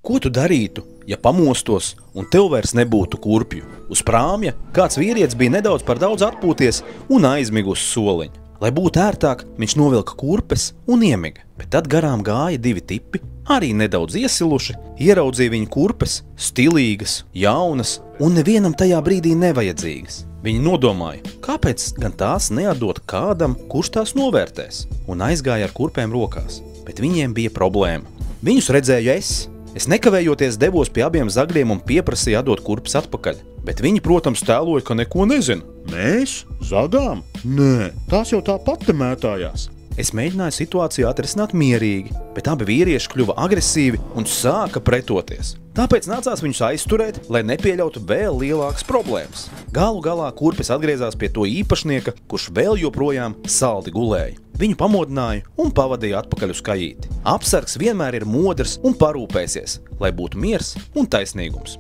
Ko tu darītu, ja pamostos un tev vairs nebūtu kurpju? Uz prāmja kāds vīrietis bija nedaudz par daudz atpūties un aizmiga uz soliņa. Lai būtu ērtāk, viņš novilka kurpes un iemiga, bet tad garām gāja divi tipi, arī nedaudz iesiluši, ieraudzīja viņu kurpes, stilīgas, jaunas un nevienam tajā brīdī nevajadzīgas. Viņi nodomāja, kāpēc gan tās neatdot kādam, kurš tās novērtēs, un aizgāja ar kurpēm rokās, bet viņiem bija problēma. Viņus redzēju es nekavējoties devos pie abiem zagļiem un pieprasīju atdot kurpes atpakaļ, bet viņi, protams, tēloja, ka neko nezina. Mēs? Zagām? Nē, tās jau tāpat te mētājās. Es mēģināju situāciju atrisināt mierīgi, bet abi vīrieši kļuva agresīvi un sāka pretoties. Tāpēc nācās viņus aizturēt, lai nepieļautu vēl lielākas problēmas. Galu galā kurpes atgriezās pie to īpašnieka, kurš vēl joprojām saldi gulēja. Viņu pamodināja un pavadīja atpakaļ uz kajīti. Apsargs vienmēr ir modrs un parūpēsies, lai būtu miers un taisnīgums.